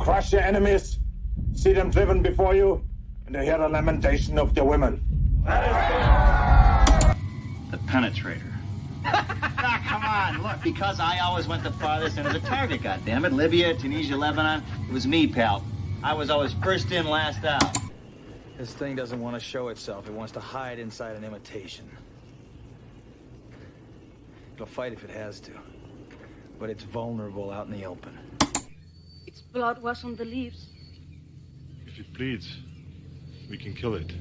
crush your enemies, see them driven before you, and to hear the lamentation of their women. The penetrator. Come on, look, because I always went the farthest into the target, goddammit. Libya, Tunisia, Lebanon. It was me, pal. I was always first in, last out. This thing doesn't want to show itself. It wants to hide inside an imitation. It'll fight if it has to. But it's vulnerable out in the open. Its blood was on the leaves. If it bleeds, we can kill it.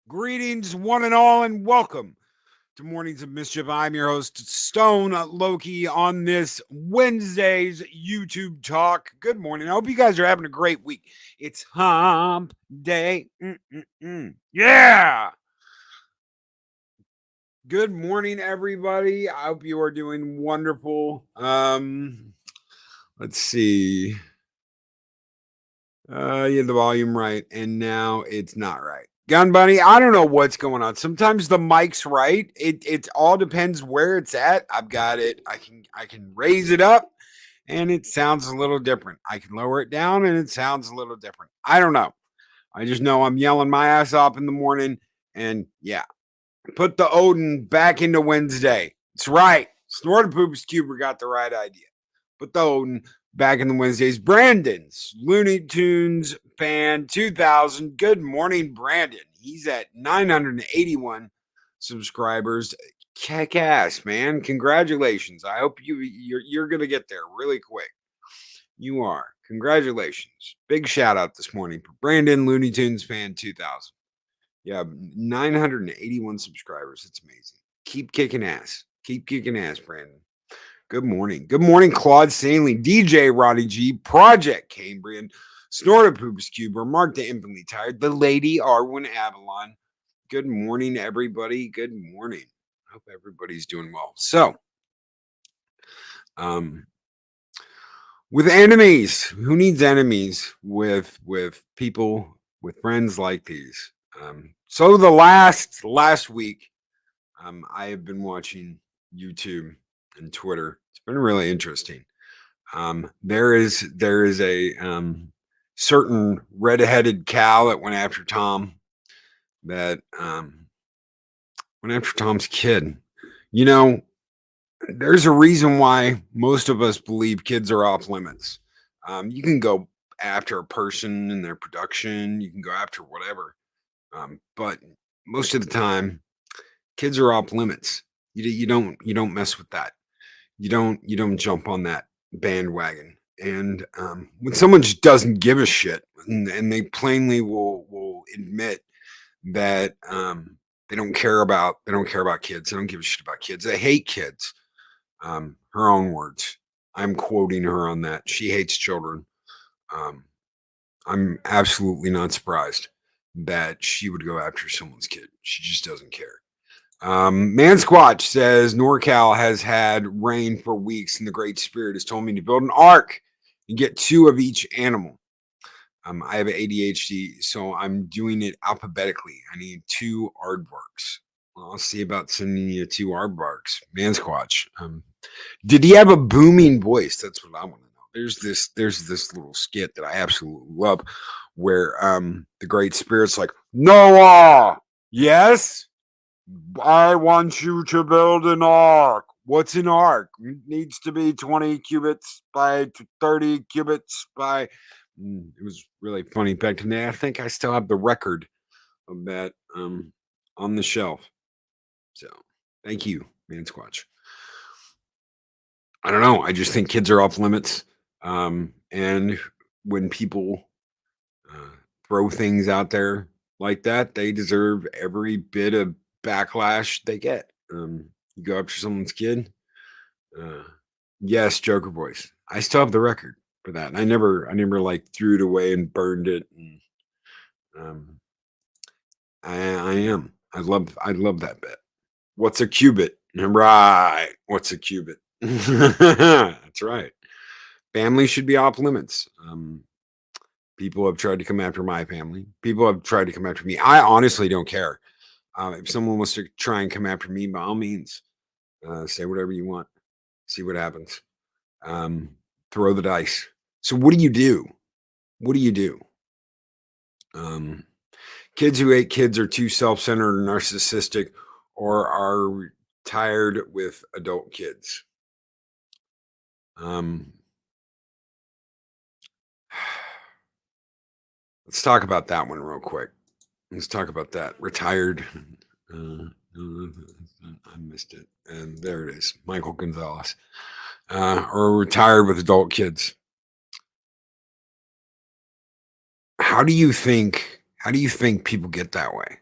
Greetings, one and all, and welcome to Mornings of Mischief. I'm your host, Stone Loki, on this Wednesday's YouTube talk. Good morning. I hope you guys are having a great week. It's Hump Day. Yeah. Good morning, everybody. I hope you are doing wonderful. Let's see. You had the volume right, and now it's not right. Gun Bunny, I don't know what's going on. Sometimes the mic's right. It all depends where it's at. I've got it. I can raise it up and it sounds a little different. I can lower it down and it sounds a little different. I don't know. I just know I'm yelling my ass off in the morning, and yeah. Put the Odin back into Wednesday. It's right. Snorted Poops Cuber got the right idea. Put the Odin back in the Wednesdays. Brandon's Looney Tunes fan 2000. Good morning, Brandon. He's at 981 subscribers. Kick ass, man. Congratulations. I hope you're gonna get there really quick. You are. Congratulations. Big shout out this morning for Brandon, Looney Tunes fan 2000. Yeah, 981 subscribers. It's amazing. Keep kicking ass. Keep kicking ass, Brandon. Good morning. Good morning, Claude Sailing, DJ Roddy G, Project Cambrian, Snorted Poops Cuber, Mark the Infinitely Tired, the Lady Arwen Avalon. Good morning, everybody. Good morning. Hope everybody's doing well. So, with enemies. Who needs enemies with people, with friends like these? So the last week, I have been watching YouTube and Twitter. It's been really interesting. There is a certain red-headed cow that went after Tom, that went after Tom's kid. You know, there's a reason why most of us believe kids are off limits. You can go after a person and their production, you can go after whatever, but most of the time, kids are off limits. You don't mess with that. You don't jump on that bandwagon. And when someone just doesn't give a shit, and they plainly will admit that they don't care about kids. They don't give a shit about kids. They hate kids. Her own words. I'm quoting her on that. She hates children. Um, I'm absolutely not surprised that she would go after someone's kid. She just doesn't care. Man Squatch says NorCal has had rain for weeks, and the Great Spirit has told me to build an ark and get 2 of each animal. I have ADHD, so I'm doing it alphabetically. I need 2 aardvarks. Well, I'll see about sending you 2 aardvarks. Man Squatch. Did he have a booming voice? That's what I want to know. There's this little skit that I absolutely love, where the Great Spirit's like, Noah, yes, I want you to build an ark. What's an ark? It needs to be 20 cubits by 30 cubits by. It was really funny back then. I think I still have the record of that on the shelf. So thank you, Man Squatch. I don't know. I just think kids are off limits. And when people throw things out there like that, they deserve every bit of backlash they get. You go after someone's kid. Yes, Joker voice. I still have the record for that. And I never like threw it away and burned it. And I love that bit. What's a cubit? Right. What's a cubit? That's right. Family should be off limits. People have tried to come after my family. People have tried to come after me. I honestly don't care. If someone wants to try and come after me, by all means, say whatever you want. See what happens. Throw the dice. So what do you do? What do you do? Kids who hate kids are too self-centered or narcissistic, or are tired with adult kids. Let's talk about that one real quick. Let's talk about that. Retired. I missed it. And there it is. Michael Gonzalez. Or retired with adult kids. How do you think people get that way?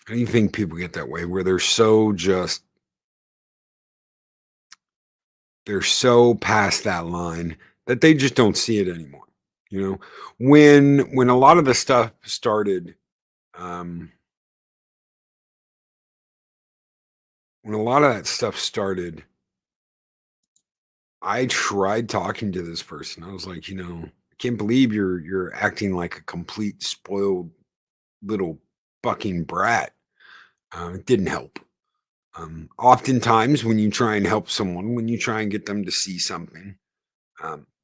How do you think people get that way, where they're so past that line that they just don't see it anymore? You know, when a lot of the stuff started, when a lot of that stuff started, I tried talking to this person. I was like, I can't believe you're acting like a complete spoiled little bucking brat. It didn't help. Oftentimes, when you try and help someone, when you try and get them to see something,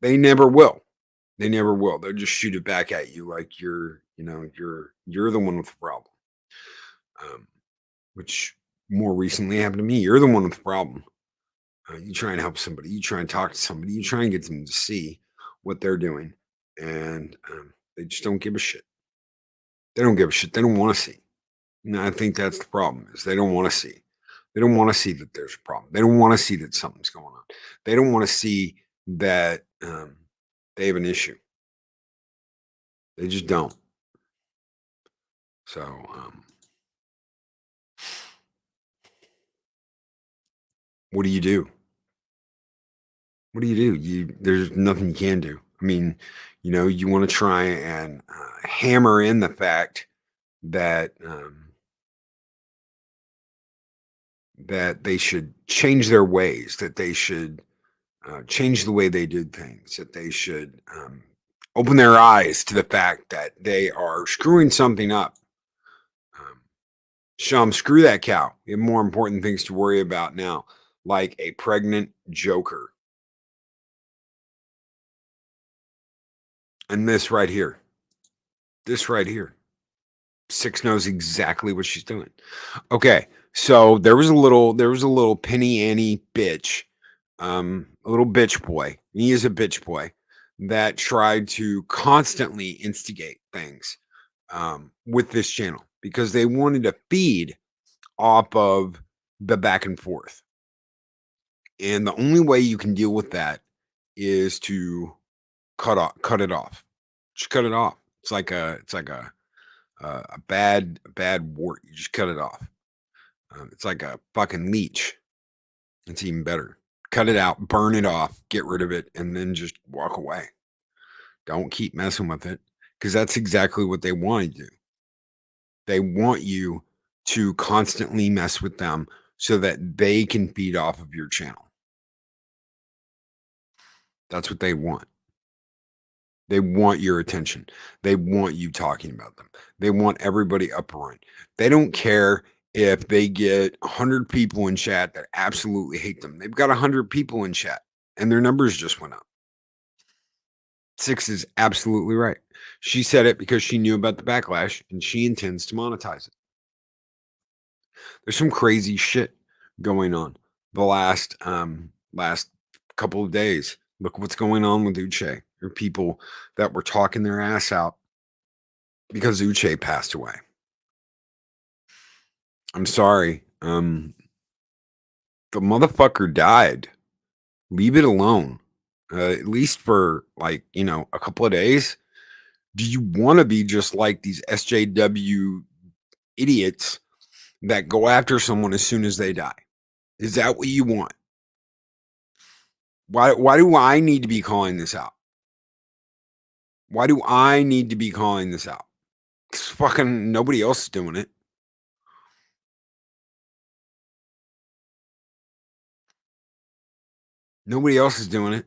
they never will. They never will. They'll just shoot it back at you like you're the one with the problem. Which more recently happened to me. You're the one with the problem. You try and help somebody. You try and talk to somebody. You try and get them to see what they're doing, and they just don't give a shit. They don't give a shit. They don't want to see. And I think that's the problem. Is they don't want to see. They don't want to see that there's a problem. They don't want to see that something's going on. They don't want to see that they have an issue. They just don't. So, what do you do? What do you do? There's nothing you can do. I mean, you want to try and hammer in the fact that that they should change their ways, that they should change the way they did things, that they should open their eyes to the fact that they are screwing something up. Shum, screw that cow. We have more important things to worry about now, like a pregnant joker. And this right here. This right here. Six knows exactly what she's doing. Okay, so there was a little penny Annie bitch, a little bitch boy. He is a bitch boy that tried to constantly instigate things with this channel because they wanted to feed off of the back and forth. And the only way you can deal with that is to cut it off. Just cut it off. It's like a bad wart. You just cut it off. It's like a fucking leech. It's even better. Cut it out, burn it off, get rid of it, and then just walk away. Don't keep messing with it because that's exactly what they want to do. They want you to constantly mess with them so that they can feed off of your channel. That's what they want. They want your attention. They want you talking about them. They want everybody uproaring. They don't care if they get 100 people in chat that absolutely hate them. They've got 100 people in chat and their numbers just went up. Six is absolutely right. She said it because she knew about the backlash and she intends to monetize it. There's some crazy shit going on the last couple of days. Look what's going on with Uche. There are people that were talking their ass out because Uche passed away. I'm sorry. The motherfucker died. Leave it alone. At least for a couple of days. Do you want to be just like these SJW idiots that go after someone as soon as they die? Is that what you want? Why do I need to be calling this out? Why do I need to be calling this out? Because fucking nobody else is doing it. Nobody else is doing it.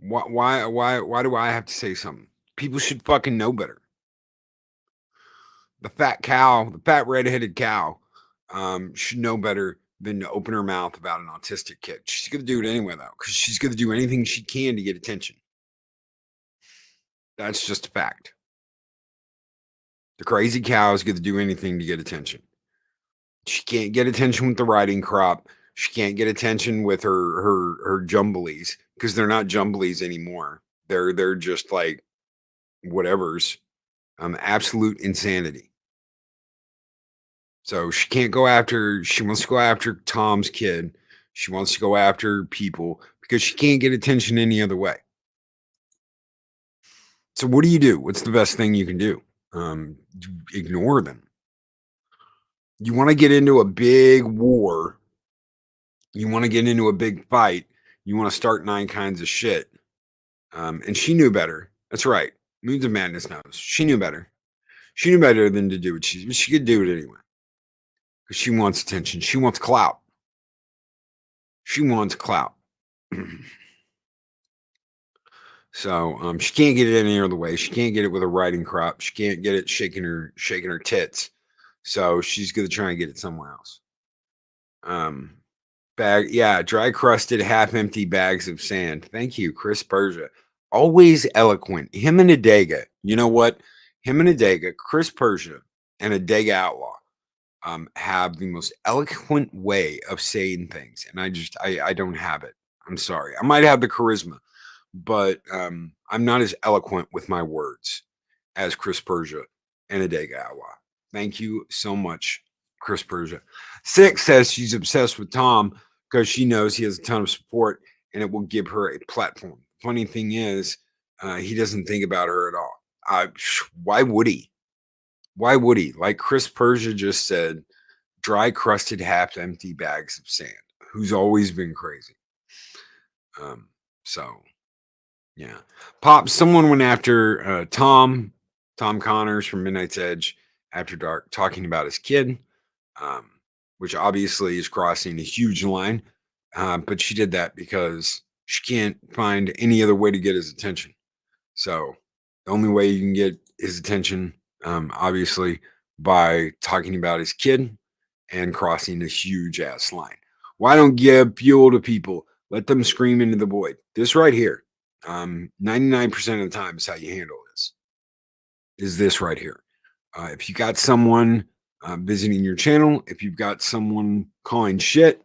Why do I have to say something? People should fucking know better. The fat red-headed cow, should know better than to open her mouth about an autistic kid. She's gonna do it anyway, though, because she's gonna do anything she can to get attention. That's just a fact. The crazy cow is gonna do anything to get attention. She can't get attention with the riding crop. She can't get attention with her jumblies because they're not jumblies anymore. They're just like whatever's absolute insanity. So she can't go after. She wants to go after Tom's kid. She wants to go after people because she can't get attention any other way. So what do you do? What's the best thing you can do? Ignore them. You want to get into a big war. You want to get into a big fight. You want to start 9 kinds of shit. And she knew better. That's right. Moons of Madness knows. She knew better. She knew better than to do it. She could do it anyway. Because she wants attention. She wants clout. She wants clout. So she can't get it any other way. She can't get it with a riding crop. She can't get it shaking her tits. So she's gonna try and get it somewhere else. Dry crusted, half empty bags of sand. Thank you, Chris Persia. Always eloquent. Him and Adega. You know what? Him and Adega, Chris Persia and Adega Outlaw, have the most eloquent way of saying things. And I don't have it. I'm sorry. I might have the charisma, but I'm not as eloquent with my words as Chris Persia and Adega Outlaw. Thank you so much, Chris Persia. Six says she's obsessed with Tom because she knows he has a ton of support and it will give her a platform. Funny thing is, he doesn't think about her at all. Why would he? Why would he? Like Chris Persia just said, dry, crusted, half empty bags of sand, who's always been crazy. So, yeah. Pop, someone went after Tom Connors from Midnight's Edge After Dark, talking about his kid, which obviously is crossing a huge line. But she did that because she can't find any other way to get his attention. So the only way you can get his attention, obviously, by talking about his kid and crossing a huge ass line. Why don't give fuel to people? Let them scream into the void. This right here, 99% of the time is how you handle this. Is this right here? If you got someone visiting your channel, if you've got someone calling shit,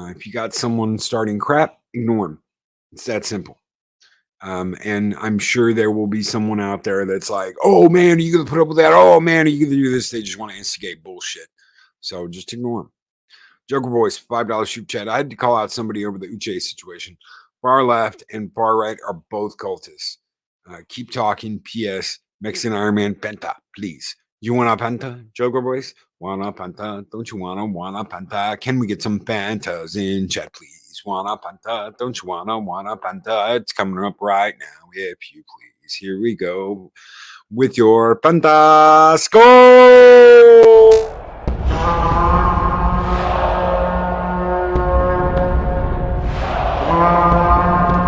if you got someone starting crap, ignore them. It's that simple. And I'm sure there will be someone out there that's like, oh man, are you going to put up with that? Oh man, are you going to do this? They just want to instigate bullshit. So just ignore them. Joker Voice, $5 super chat. I had to call out somebody over the Uche situation. Far left and far right are both cultists. Keep talking. P.S. Mexican Iron Man Penta, please. You want a Penta, Joker Voice? Want a Penta? Don't you want a Penta? Can we get some Pentas in chat, please? Want a Penta? Don't you want a Penta? It's coming up right now, if you please. Here we go with your Penta score.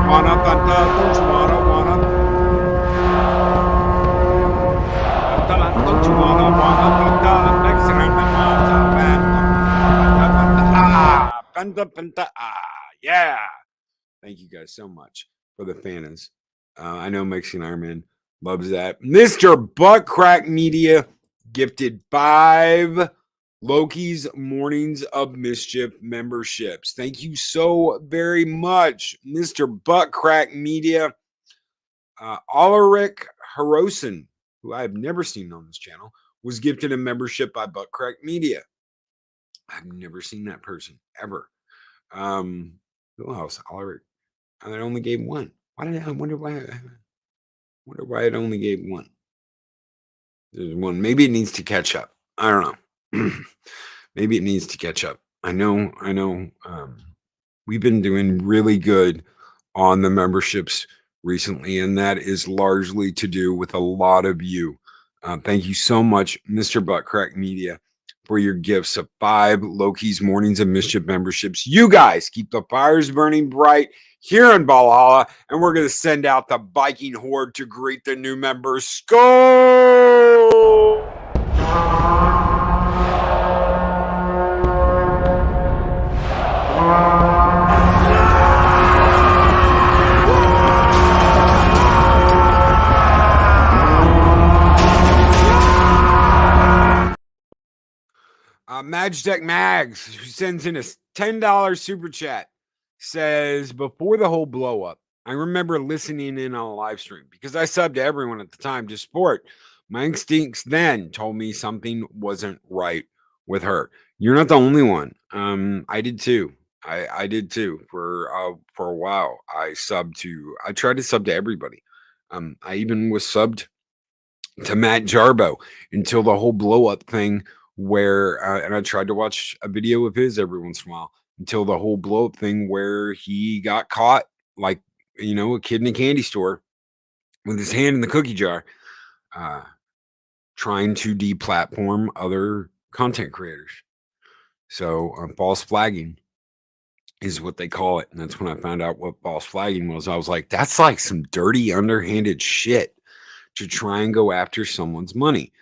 Wanna Penta? Don't you wanna? Don't you wanna Penta? Mexican Penta. Yeah. Thank you guys so much for the fans. I know Mexican Iron Man loves that. Mr. Buttcrack Media gifted 5 Loki's Mornings of Mischief memberships. Thank you so very much, Mr. Buttcrack Media. Ulrich Hirosen, who I have never seen on this channel, was gifted a membership by Buttcrack Media. I've never seen that person ever. Who else? Ulrich. I only gave 1. Why did I wonder why? Wonder why it only gave 1. There's 1. Maybe it needs to catch up. I don't know. Maybe it needs to catch up. I know. We've been doing really good on the memberships recently, and that is largely to do with a lot of you. Thank you so much, Mr. Buttcrack Media, for your gifts of 5 Loki's Mornings of Mischief memberships. You guys keep the fires burning bright here in Valhalla, and we're going to send out the Viking Horde to greet the new members. Skull! Magtech Mags, who sends in a $10 super chat, says, before the whole blow up, I remember listening in on a live stream because I subbed to everyone at the time to support. My instincts then told me something wasn't right with her. You're not the only one. I did too. I did too for a while. I tried to sub to everybody. I even was subbed to Matt Jarbo until the whole blow up thing where, and I tried to watch a video of his every once in a while until the whole blow up thing where he got caught like, a kid in a candy store with his hand in the cookie jar, trying to deplatform other content creators. So false flagging is what they call it. And that's when I found out what false flagging was. I was like, that's like some dirty, underhanded shit to try and go after someone's money.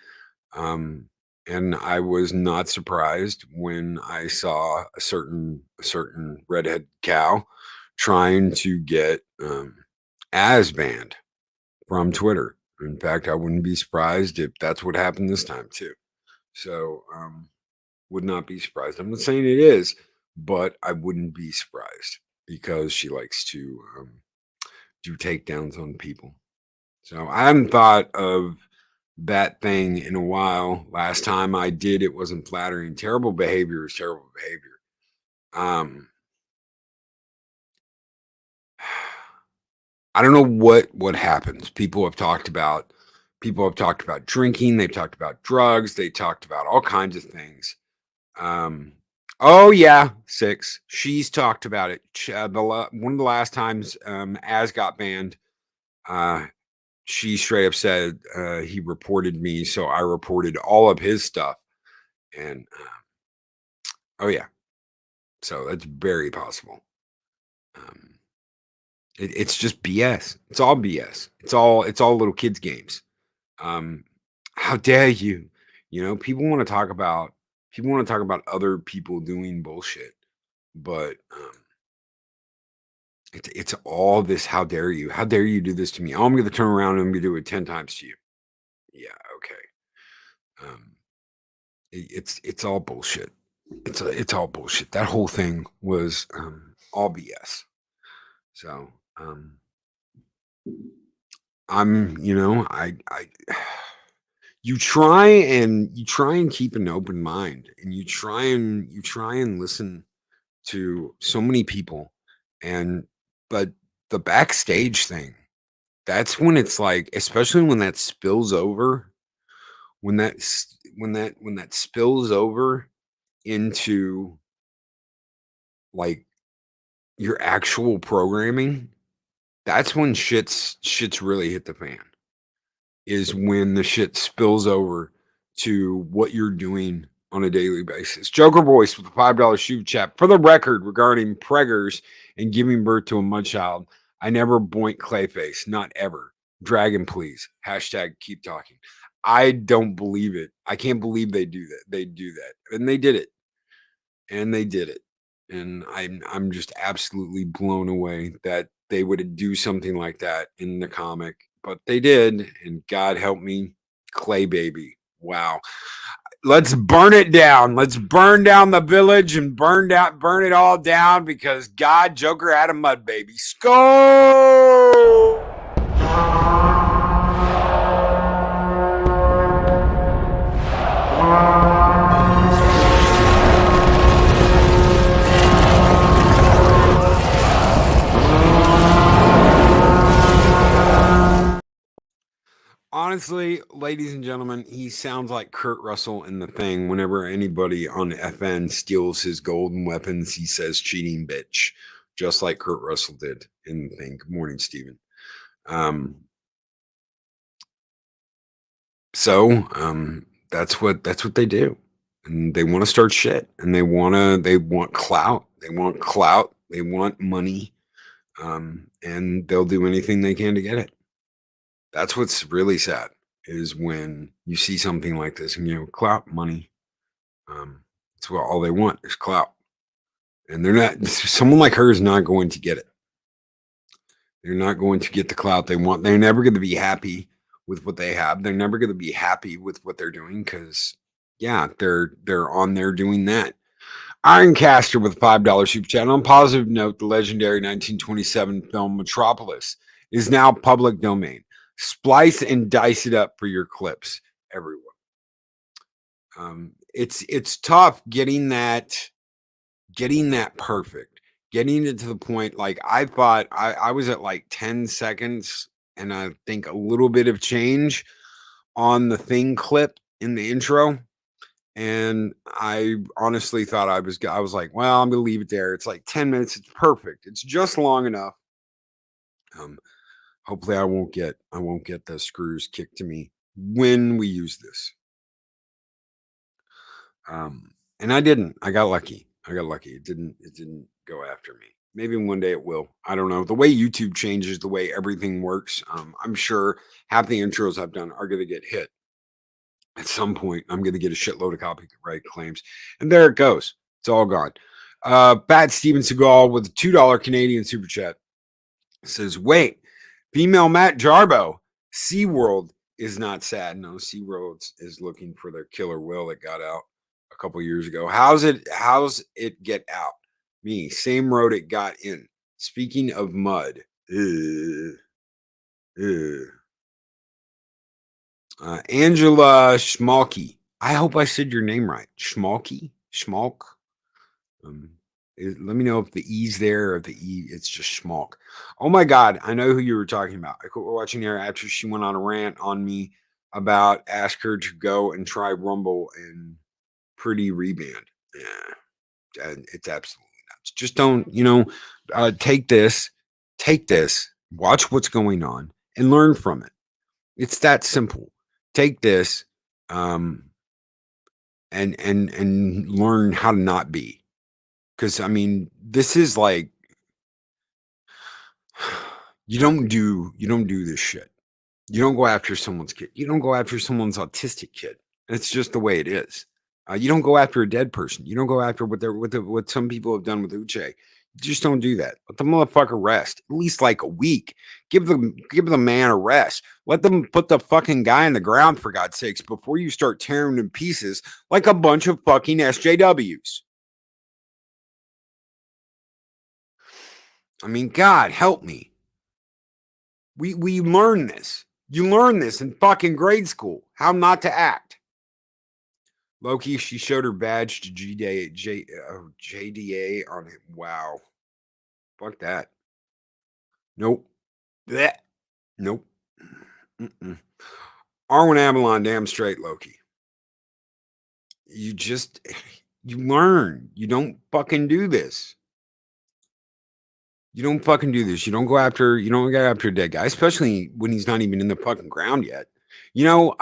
And I was not surprised when I saw a certain redhead cow trying to get Az banned from Twitter. In fact, I wouldn't be surprised if that's what happened this time too. So would not be surprised. I'm not saying it is, but I wouldn't be surprised because she likes to do takedowns on people. So I haven't thought of that thing in a while. Last time I did, it wasn't flattering. Terrible behavior is terrible behavior. I don't know what happens. People have talked about drinking. They've talked about drugs. They talked about all kinds of things. Oh yeah, 6. She's talked about it. One of the last times Az got banned, she straight up said he reported me, so I reported all of his stuff. And oh yeah, so that's very possible. It's just BS. It's all BS. It's all little kids games. How dare you? You know, people want to talk about other people doing bullshit, but it's all this. How dare you? How dare you do this to me? Oh, I'm going to turn around and I'm going to do it 10 times to you. Yeah, okay. It's all bullshit. It's all bullshit. That whole thing was all BS. So I'm, you know, I you try and keep an open mind, and you try and listen to so many people, but the backstage thing, that's when it's like, especially when that spills over, when that spills over into like your actual programming, that's when shit's really hit the fan. Is when the shit spills over to what you're doing on a daily basis. Joker Voice with a $5 shoe chat. For the record, regarding preggers and giving birth to a mud child, I never boink Clayface. Not ever. Dragon, please. Hashtag keep talking. I don't believe it. I can't believe they do that. They do that. And they did it. And they did it. And I'm just absolutely blown away that they would do something like that in the comic. But they did, and God help me, Clay Baby. Wow. Let's burn it down. Let's burn down the village and burn it all down, because God, Joker had a mud baby. Skull! Honestly, ladies and gentlemen, he sounds like Kurt Russell in The Thing. Whenever anybody on FN steals his golden weapons, he says cheating bitch, just like Kurt Russell did in The Thing. Good morning, Steven. That's what they do. And they want to start shit, and they want clout. They want clout. They want money. And they'll do anything they can to get it. That's what's really sad, is when you see something like this and, you know, clout, money. That's what all they want is clout. And they're not, someone like her is not going to get it. They're not going to get the clout they want. They're never going to be happy with what they have. They're never going to be happy with what they're doing, because, yeah, they're on there doing that. Ironcaster with a $5 super chat. On a positive note, the legendary 1927 film Metropolis is now public domain. Splice and dice it up for your clips, everyone. It's tough getting that perfect, getting it to the point. Like, I thought I was at like 10 seconds, and I think a little bit of change on the Thing clip in the intro. And I honestly thought I was like, well, I'm gonna leave it there. It's like 10 minutes. It's perfect. It's just long enough. Hopefully I won't get the screws kicked to me when we use this. And I didn't. I got lucky. It didn't go after me. Maybe one day it will. I don't know. The way YouTube changes, the way everything works, I'm sure half the intros I've done are going to get hit. At some point, I'm going to get a shitload of copyright claims. And there it goes. It's all gone. Pat Steven Seagal with a $2 Canadian super chat says, wait, female Matt Jarbo, SeaWorld is not sad. No, SeaWorld is looking for their killer whale that got out a couple years ago. How's it get out? Me, same road it got in. Speaking of mud. Angela Schmalky. I hope I said your name right. Schmalky? Schmalk? Let me know if the E's there, or the E, it's just Schmalk. Oh my God, I know who you were talking about. I quit watching her after she went on a rant on me about ask her to go and try Rumble and Pretty Reband. Yeah, it's absolutely nuts. Just don't, take this, watch what's going on, and learn from it. It's that simple. Take this, and learn how to not be. Because, I mean, this is like, You don't do this shit. You don't go after someone's kid. You don't go after someone's autistic kid. It's just the way it is. You don't go after a dead person. You don't go after what some people have done with Uche. You just don't do that. Let the motherfucker rest at least like a week. Give the man a rest. Let them put the fucking guy in the ground for God's sakes before you start tearing him to pieces like a bunch of fucking SJWs. I mean, God help me. We learn this. You learn this in fucking grade school. How not to act. Loki, she showed her badge to JDA on it. Wow. Fuck that. Nope. Blech. Nope. Arwen Avalon, damn straight, Loki. You learn. You don't fucking do this. You don't fucking do this. You don't go after a dead guy, especially when he's not even in the fucking ground yet. You know,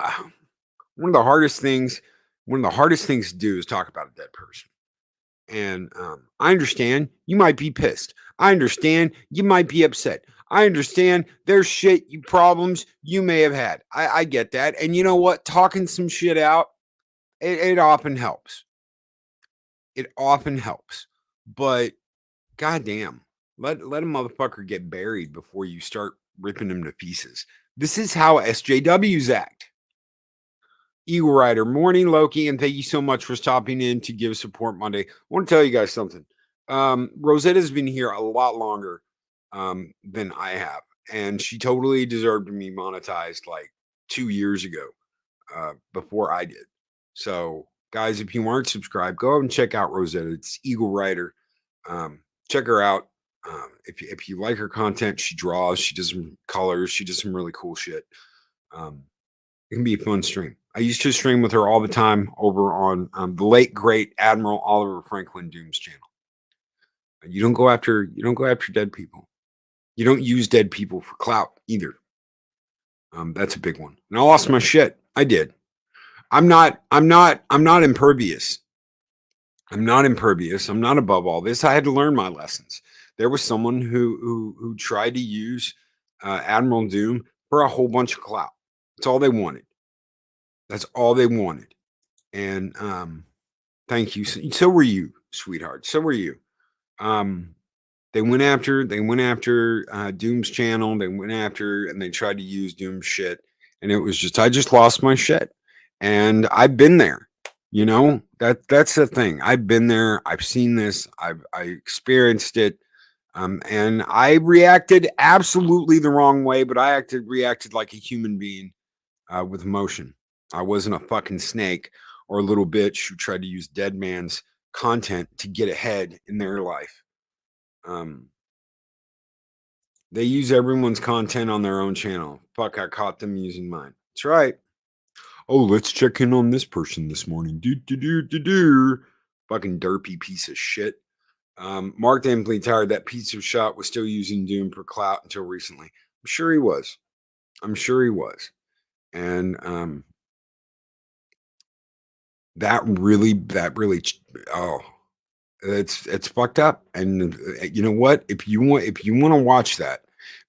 one of the hardest things to do is talk about a dead person. And I understand you might be pissed. I understand you might be upset. I understand there's problems you may have had. I get that. And you know what? Talking some shit out, it often helps. It often helps. But goddamn, let a motherfucker get buried before you start ripping him to pieces. This is how SJWs act. Eagle Rider, morning, Loki, and thank you so much for stopping in to give support Monday. I want to tell you guys something. Rosetta's been here a lot longer than I have, and she totally deserved to be monetized like 2 years ago before I did. So, guys, if you aren't subscribed, go out and check out Rosetta. It's Eagle Rider. Check her out. If you like her content, she draws, she does some colors, she does some really cool shit. It can be a fun stream. I used to stream with her all the time over on the late great Admiral Oliver Franklin Doom's channel. You don't go after dead people. You don't use dead people for clout either. That's a big one. And I lost my shit. I did. I'm not impervious. I'm not impervious. I'm not above all this. I had to learn my lessons. There was someone who tried to use Admiral Doom for a whole bunch of clout. That's all they wanted. That's all they wanted. And thank you. So were you, sweetheart. So were you. They went after Doom's channel. They went after and they tried to use Doom's shit. And it was I just lost my shit. And I've been there. You know, that's the thing. I've been there. I've seen this. I experienced it. And I reacted absolutely the wrong way, but I reacted like a human being with emotion. I wasn't a fucking snake or a little bitch who tried to use dead man's content to get ahead in their life. They use everyone's content on their own channel. Fuck, I caught them using mine. That's right. Oh, let's check in on this person this morning. Fucking derpy piece of shit. Mark Amply tired that piece of shot was still using Doom for clout until recently. I'm sure he was. And that really it's fucked up. And you know what? If you want to watch that,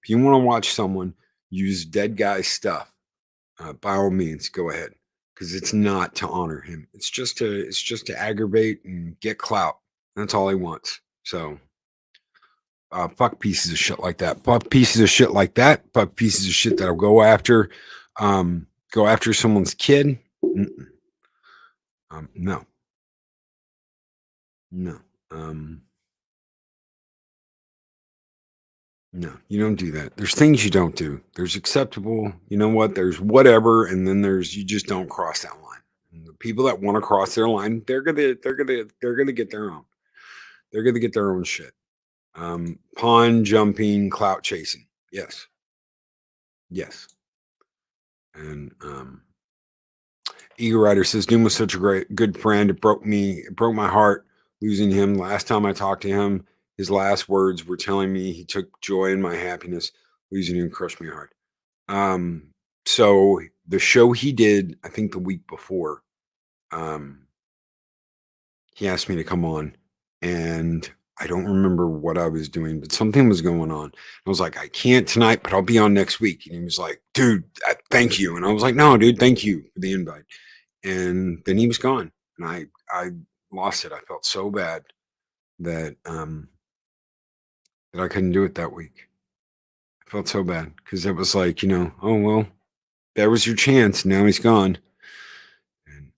if you want to watch someone use dead guy stuff, by all means, go ahead, because it's not to honor him. It's just to aggravate and get clout. That's all he wants. So, fuck pieces of shit like that. Fuck pieces of shit like that. Fuck pieces of shit that'll go after someone's kid. No. No, you don't do that. There's things you don't do. There's acceptable, you know what? There's whatever, and then there's you just don't cross that line. And the people that want to cross their line, they're gonna get their own. They're gonna get their own shit. Pawn jumping, clout chasing. Yes. And Eagle Rider says Doom was such a good friend. It broke my heart losing him. Last time I talked to him, his last words were telling me he took joy in my happiness. Losing him crushed me hard. So the show he did, I think the week before, he asked me to come on, and I don't remember what I was doing, but something was going on. I was like, I can't tonight, but I'll be on next week. And he was like, dude, thank you. And I was like, no, dude, thank you for the invite. And then he was gone, and I lost it. I felt so bad that that I couldn't do it that week. I felt so bad because it was like, oh well, that was your chance. Now he's gone, and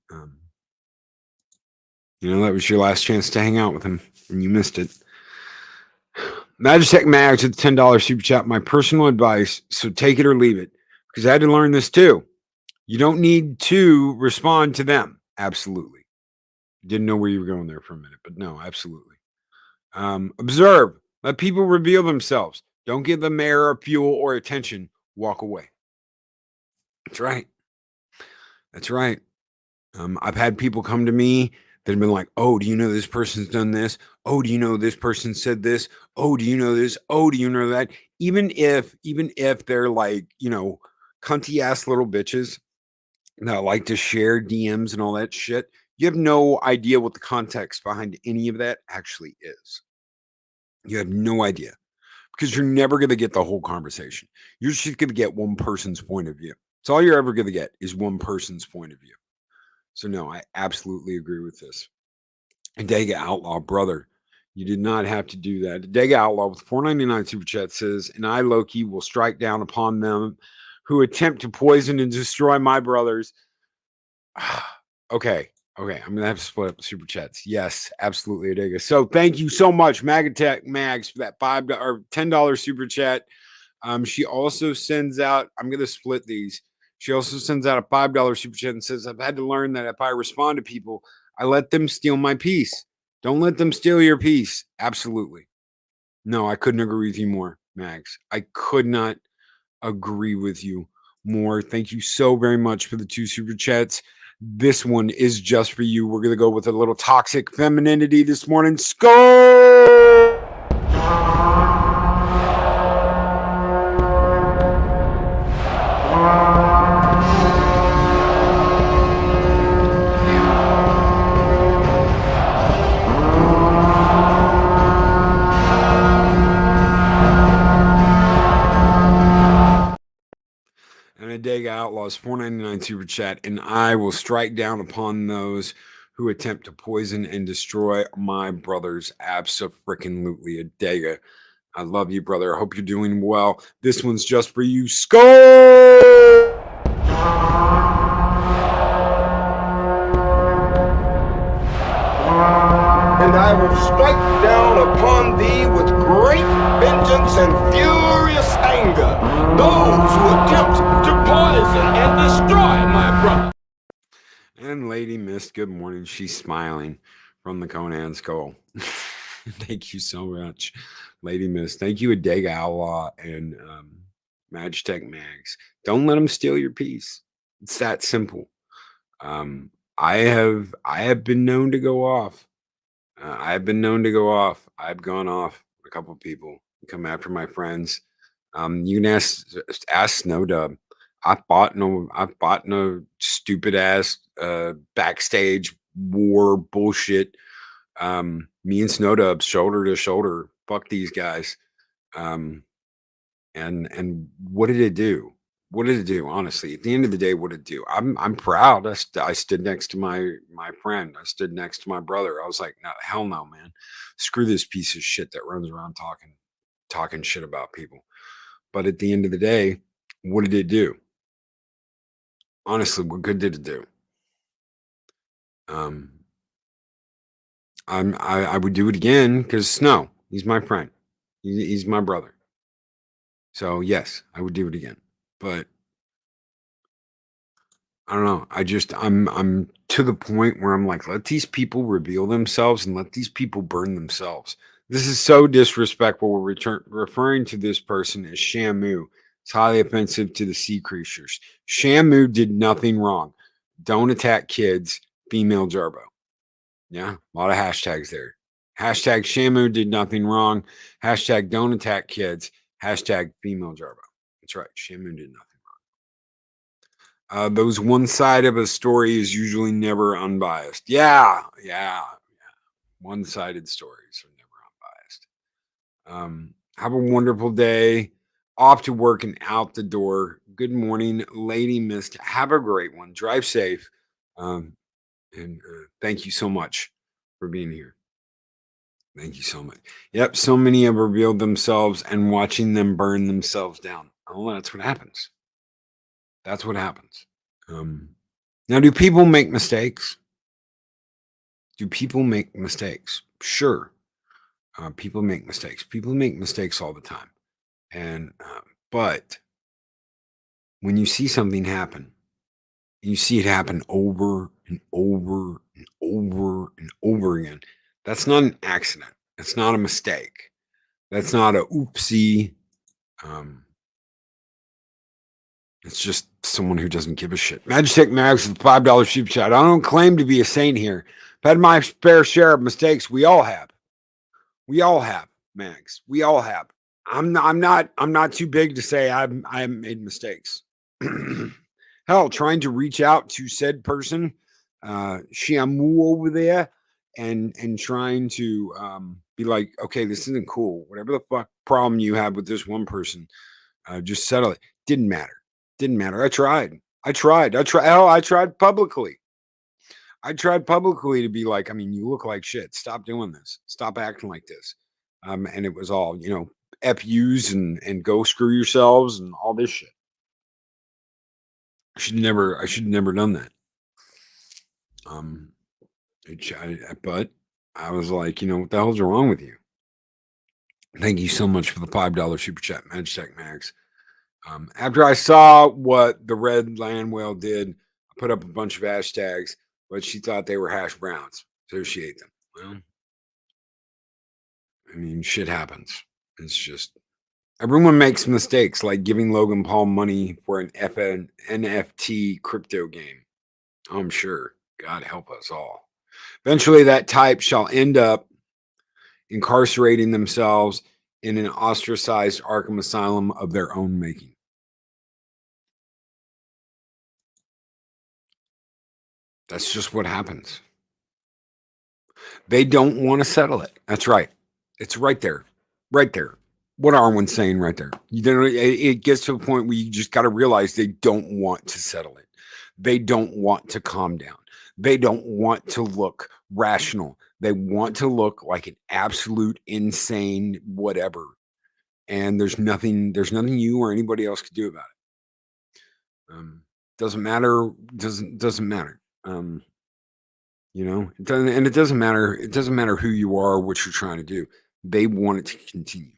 that was your last chance to hang out with him, and you missed it. Magitech Mags with the $10 super chat. My personal advice, so take it or leave it, because I had to learn this too. You don't need to respond to them. Absolutely. Didn't know where you were going there for a minute, but no, absolutely. Observe. Let people reveal themselves. Don't give them air or fuel or attention. Walk away. That's right. That's right. I've had people come to me that have been like, oh, do you know this person's done this? Oh, do you know this person said this? Oh, do you know this? Oh, do you know that? Even if they're like, cunty ass little bitches that like to share DMs and all that shit, you have no idea what the context behind any of that actually is. You have no idea, because you're never going to get the whole conversation. You're just going to get one person's point of view. It's all you're ever going to get is one person's point of view. So no, I absolutely agree with this. Dega Outlaw, brother, you did not have to do that. Dega Outlaw with $4.99 super chat says, and I, Loki, will strike down upon them who attempt to poison and destroy my brothers. Okay. I'm gonna have to split up the super chats. Yes, absolutely, Adega. So thank you so much, Magatech Mags, for that $5 or $10 super chat. She also sends out, I'm gonna split these. She also sends out a $5 super chat and says, I've had to learn that if I respond to people, I let them steal my peace. Don't let them steal your peace. Absolutely. No, I couldn't agree with you more, Mags. I could not agree with you more. Thank you so very much for the 2 super chats. This one is just for you. We're going to go with a little toxic femininity this morning. Skull! Dega Outlaws $4.99 super chat, and I will strike down upon those who attempt to poison and destroy my brothers. Abso-freaking-lutely. Dega, I love you, brother. I hope you're doing well. This one's just for you. Skull! And I will strike down upon thee with great vengeance and furious anger those who attempt to poison and destroy my brother. And Lady Mist, good morning. She's smiling from the Conan Skull. Thank you so much, Lady Mist. Thank you, Adega Outlaw and Magitech Mags. Don't let them steal your peace. It's that simple. I have been known to go off. I've been known to go off. I've gone off a couple of people come after my friends. You can ask Snowdub. I've bought no stupid ass backstage war bullshit. Me and Snowdub shoulder to shoulder. Fuck these guys. And what did it do? What did it do? Honestly, at the end of the day, what did it do? I'm proud. I stood next to my friend. I stood next to my brother. I was like, no, hell no, man. Screw this piece of shit that runs around talking shit about people. But at the end of the day, what did it do? Honestly, what good did it do? I would do it again because Snow, he's my friend. He's my brother. So yes, I would do it again. But I don't know. I'm to the point where I'm like, let these people reveal themselves and let these people burn themselves. This is so disrespectful. We're referring to this person as Shamu. It's highly offensive to the sea creatures. Shamu did nothing wrong. Don't attack kids. Female Jarbo. Yeah, a lot of hashtags there. Hashtag Shamu did nothing wrong. Hashtag don't attack kids. Hashtag female Jarbo. That's right. Shamu did nothing wrong. Those one side of a story is usually never unbiased. Yeah. One-sided stories are never Have a wonderful day. Off to work and out the door. Good morning, Lady Mist. Have a great one. Drive safe. And thank you so much for being here. Thank you so much. Yep, so many have revealed themselves and watching them burn themselves down. Oh, that's what happens. That's what happens. Now, do people make mistakes? Do people make mistakes? Sure. People make mistakes. People make mistakes all the time. And, but when you see something happen, you see it happen over and over and over and over again. That's not an accident. It's not a mistake. That's not a oopsie. It's just someone who doesn't give a shit. Magitech Mags with $5 super chat. I don't claim to be a saint here. I've had my fair share of mistakes. We all have. We all have, Mags. We all have. I'm not too big to say I haven't made mistakes. Hell, trying to reach out to said person, Shiamu over there, and trying to be like, okay, this isn't cool. Whatever the fuck problem you have with this one person, just settle it. Didn't matter. Didn't matter. I tried. Hell, I tried publicly. I tried publicly to be like, I mean, you look like shit. Stop doing this. Stop acting like this. And it was all, F yous and go screw yourselves and all this shit. I should never done that. But I was like, what the hell's wrong with you? Thank you so much for the $5 super chat, Magitech Mags. After I saw what the red land whale did, I put up a bunch of hashtags, but she thought they were hash browns, so she ate them. Well, I mean, shit happens. It's just everyone makes mistakes, like giving Logan Paul money for an NFT crypto game. I'm sure. God help us all. Eventually, that type shall end up incarcerating themselves in an ostracized Arkham asylum of their own making. That's just what happens. They don't want to settle it. That's right. It's right there. Right there. What Arwen's saying right there. It gets to a point where you just got to realize they don't want to settle it. They don't want to calm down. They don't want to look rational. They want to look like an absolute insane whatever. And there's nothing you or anybody else could do about it. Doesn't matter. Doesn't matter. It doesn't, and it doesn't matter. It doesn't matter who you are, or what you're trying to do. They want it to continue.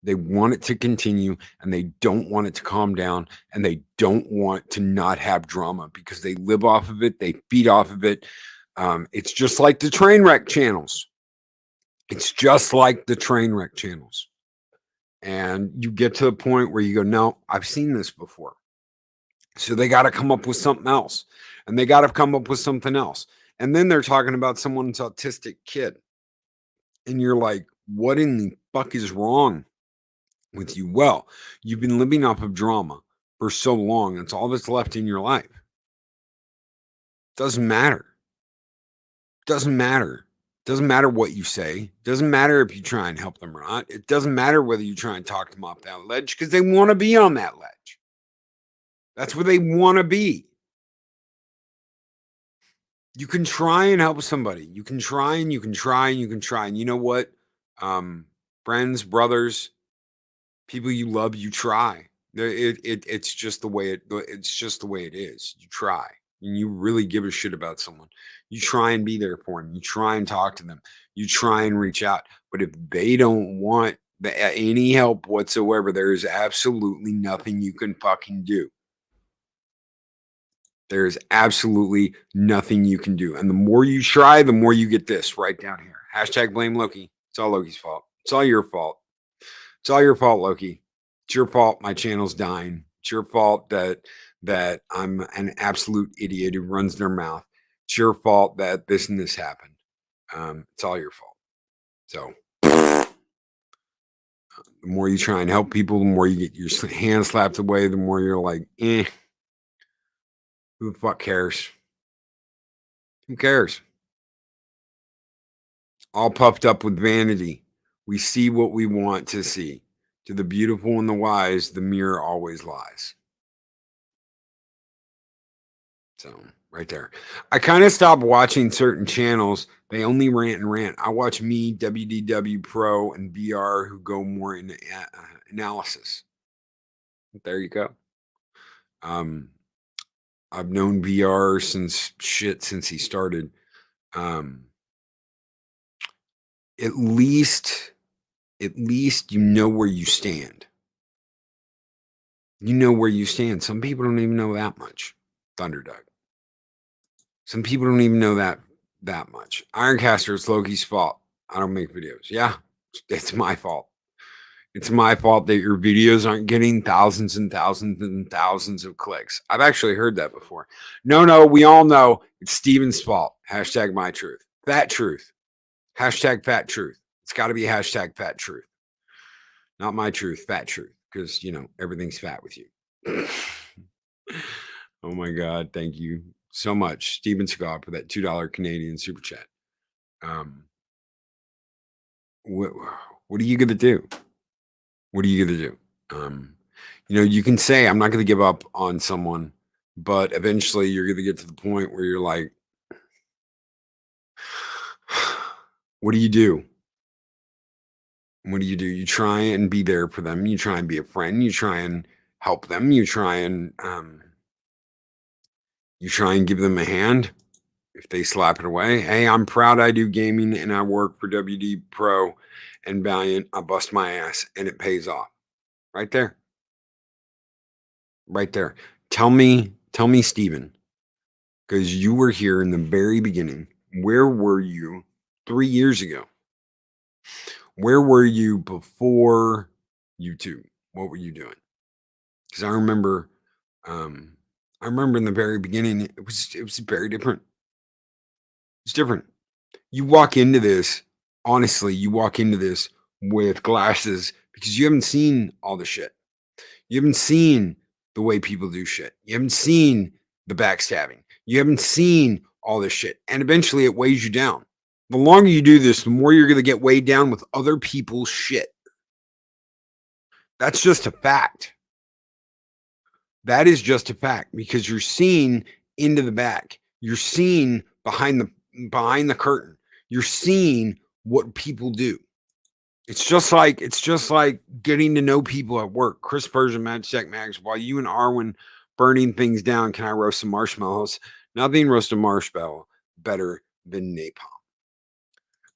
They want it to continue, and they don't want it to calm down, and they don't want to not have drama because they live off of it. They feed off of it. It's just like the train wreck channels. It's just like the train wreck channels. And you get to the point where you go, no, I've seen this before. So they got to come up with something else. And they got to come up with something else. And then they're talking about someone's autistic kid. And you're like, what in the fuck is wrong with you? Well, you've been living off of drama for so long. It's all that's left in your life. Doesn't matter. Doesn't matter. Doesn't matter what you say. Doesn't matter if you try and help them or not. It doesn't matter whether you try and talk them off that ledge because they want to be on that ledge. That's where they want to be. You can try and help somebody. You can try and you can try and you can try. And you know what? Friends, brothers, people you love, you try. It's just the way it's just the way it is. You try. And you really give a shit about someone. You try and be there for them. You try and talk to them. You try and reach out. But if they don't want any help whatsoever, there is absolutely nothing you can fucking do. There's absolutely nothing you can do. And the more you try, the more you get this right down here. Hashtag blame Loki. It's all Loki's fault. It's all your fault. It's all your fault, Loki. It's your fault my channel's dying. It's your fault that I'm an absolute idiot who runs their mouth. It's your fault that this and this happened. It's all your fault. So the more you try and help people, the more you get your hand slapped away, the more you're like, who the fuck cares? Who cares? All puffed up with vanity, We see what we want to see. To the beautiful and the wise, the mirror always lies. So, right there. I kind of stopped watching certain channels. They only rant and rant. I watch me, WDW Pro, and BR who go more into analysis. There you go. I've known BR since he started. At least you know where you stand. You know where you stand. Some people don't even know that much. Thunderdog. Some people don't even know that much. Ironcaster, it's Loki's fault. I don't make videos. Yeah, it's my fault. It's my fault that your videos aren't getting thousands and thousands and thousands of clicks. I've actually heard that before. No, we all know it's Steven's fault. Hashtag my truth. Fat truth. Hashtag fat truth. It's got to be hashtag fat truth. Not my truth, fat truth. Because, everything's fat with you. Oh my God. Thank you so much, Steven Scott, for that $2 Canadian super chat. What are you going to do? What are you going to do? You can say, I'm not going to give up on someone, but eventually you're going to get to the point where you're like, what do you do? What do? You try and be there for them. You try and be a friend. You try and help them. You try and give them a hand. If they slap it away, hey, I'm proud I do gaming and I work for WD Pro and Valiant. I bust my ass and it pays off. Right there. Right there. Tell me, Steven, because you were here in the very beginning. Where were you 3 years ago? Where were you before YouTube? What were you doing? Because I remember in the very beginning, it was very different. It's different. You walk into this, honestly, with glasses because you haven't seen all the shit. You haven't seen the way people do shit. You haven't seen the backstabbing. You haven't seen all this shit. And eventually it weighs you down. The longer you do this, the more you're going to get weighed down with other people's shit. That's just a fact. That is just a fact because you're seeing into the back. You're seeing behind the curtain. You're seeing what people do. It's just like getting to know people at work. Chris Persian, Magic Mags, while you and Arwen burning things down, can I roast some marshmallows? Nothing roast a marshmallow better than napalm.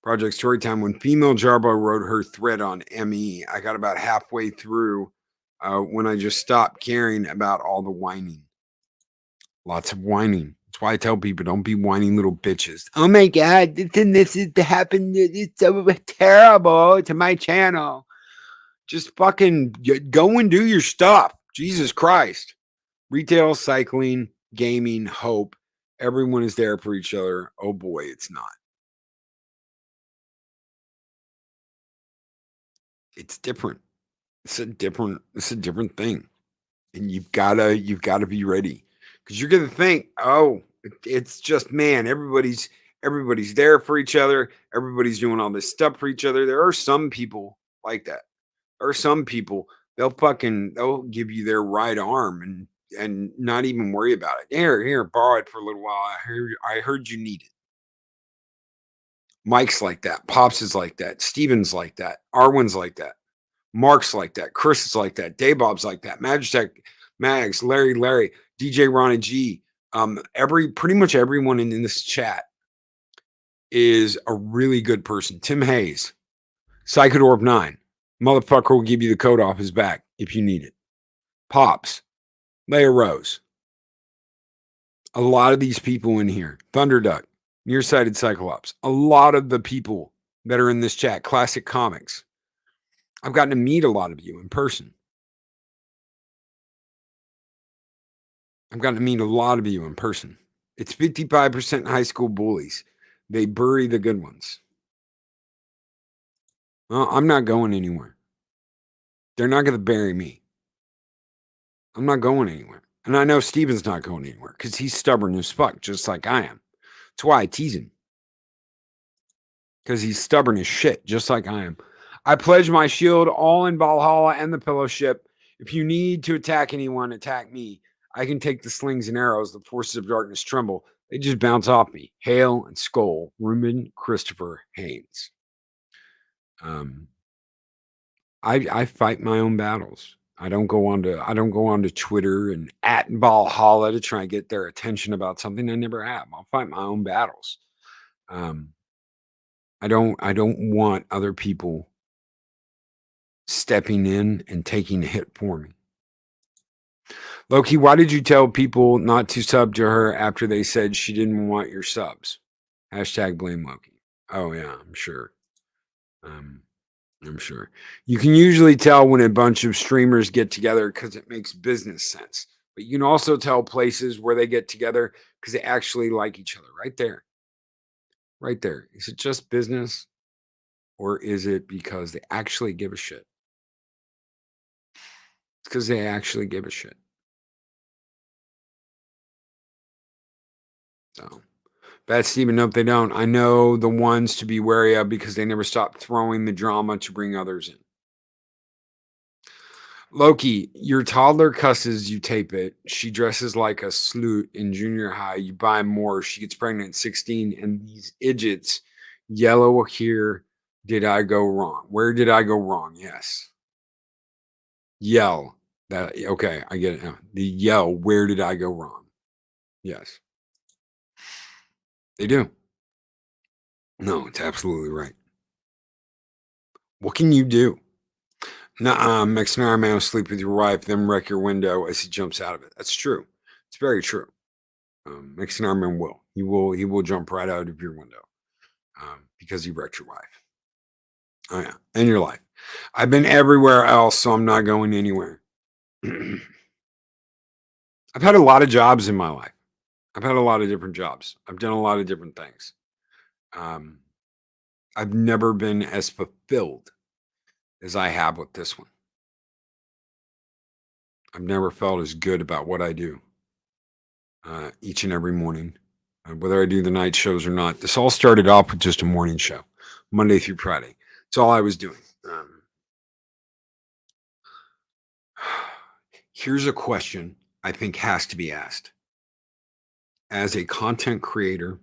Project Storytime. When female Jarbo wrote her thread on ME, I got about halfway through when I just stopped caring about all the whining. Lots of whining. That's why I tell people, don't be whining little bitches. Oh my God, this is happened. It's so terrible to my channel. Just fucking go and do your stuff. Jesus Christ. Retail, cycling, gaming, hope. Everyone is there for each other. Oh boy, it's not. It's different. It's a different thing. And you've gotta be ready. Because you're gonna think, oh, it's just, man, everybody's there for each other. Everybody's doing all this stuff for each other. There are some people like that. There are some people, they'll give you their right arm and not even worry about it. Here, borrow it for a little while. I heard you need it. Mike's like that. Pops is like that. Steven's like that. Arwen's like that. Mark's like that. Chris is like that. Daybob's like that. Magitech, Mags, Larry, DJ Ronnie G. Pretty much everyone in this chat is a really good person. Tim Hayes, Psychodorp 9. Motherfucker will give you the coat off his back if you need it. Pops, Leia Rose. A lot of these people in here. Thunderduck, Nearsighted Cyclops. A lot of the people that are in this chat. Classic Comics. I've gotten to meet a lot of you in person. It's 55% high school bullies. They bury the good ones. Well, I'm not going anywhere. They're not going to bury me. I'm not going anywhere. And I know Steven's not going anywhere because he's stubborn as fuck, just like I am. That's why I tease him. Because he's stubborn as shit, just like I am. I pledge my shield all in Valhalla and the pillow ship. If you need to attack anyone, attack me. I can take the slings and arrows. The forces of darkness tremble. They just bounce off me. Hail and Skull, Ruben Christopher Haynes. I fight my own battles. I don't go onto Twitter and at Valhalla to try and get their attention about something I never have. I'll fight my own battles. I don't want other people stepping in and taking a hit for me. Loki, why did you tell people not to sub to her after they said she didn't want your subs? Hashtag blame Loki. Oh yeah, I'm sure. I'm sure. You can usually tell when a bunch of streamers get together because it makes business sense. But you can also tell places where they get together because they actually like each other. Right there. Right there. Is it just business? Or is it because they actually give a shit? It's because they actually give a shit. So, Bad Steven, nope, they don't. I know the ones to be wary of because they never stop throwing the drama to bring others in. Loki, your toddler cusses, you tape it. She dresses like a slut in junior high. You buy more. She gets pregnant at 16. And these idiots yellow here. Did I go wrong? Where did I go wrong? Yes. Yell. That okay, I get it now. The yell, where did I go wrong? Yes. They do. No, it's absolutely right. What can you do? Nuh-uh, Mexican Iron Man will sleep with your wife, then wreck your window as he jumps out of it. That's true. It's very true. Mexican Iron Man will. He will jump right out of your window because he wrecked your wife. Oh yeah, and your life. I've been everywhere else, so I'm not going anywhere. I've had a lot of jobs in my life. I've had a lot of different jobs. I've done a lot of different things. I've never been as fulfilled as I have with this one. I've never felt as good about what I do each and every morning, whether I do the night shows or not. This all started off with just a morning show, Monday through Friday. It's all I was doing. Here's a question I think has to be asked. As a content creator,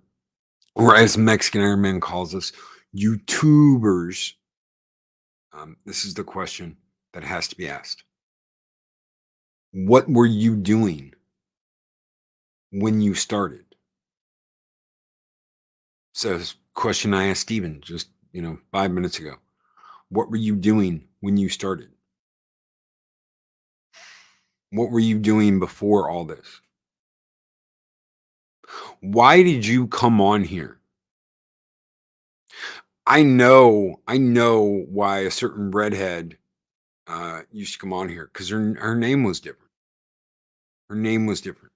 or as Mexican Iron Man calls us, YouTubers, this is the question that has to be asked. What were you doing when you started? So, question I asked Steven just 5 minutes ago. What were you doing when you started? What were you doing before all this? Why did you come on here? I know why a certain redhead used to come on here because her name was different. Her name was different.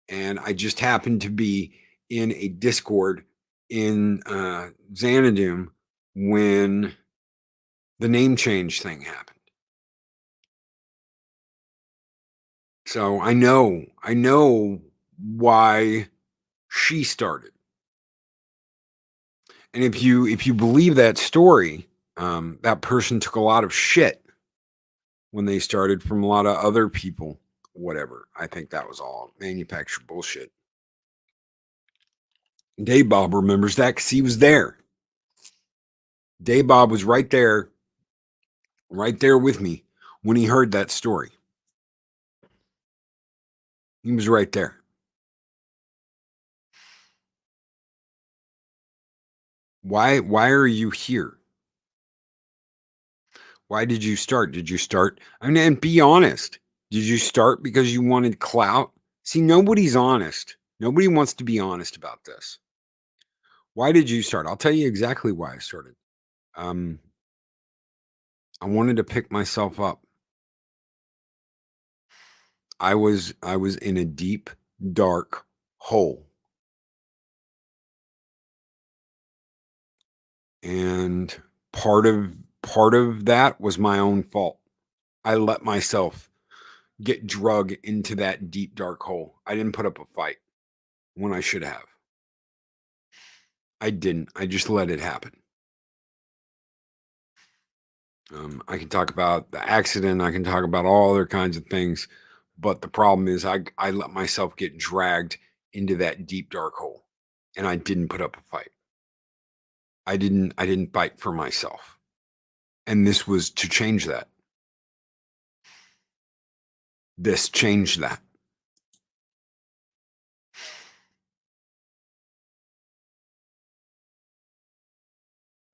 And I just happened to be in a Discord in Xanadu when the name change thing happened. So I know why she started. And if you believe that story, that person took a lot of shit when they started from a lot of other people, whatever. I think that was all manufactured bullshit. Dave Bob remembers that because he was there. Dave Bob was right there with me when he heard that story. He was right there. Why are you here? Why did you start? Did you start? I mean, and be honest. Did you start because you wanted clout? See, nobody's honest. Nobody wants to be honest about this. Why did you start? I'll tell you exactly why I started. I wanted to pick myself up. I was in a deep, dark hole. And part of that was my own fault. I let myself get drug into that deep, dark hole. I didn't put up a fight when I should have. I didn't. I just let it happen. I can talk about the accident. I can talk about all other kinds of things. But the problem is I let myself get dragged into that deep, dark hole. And I didn't put up a fight. I didn't fight for myself. And this was to change that. This changed that.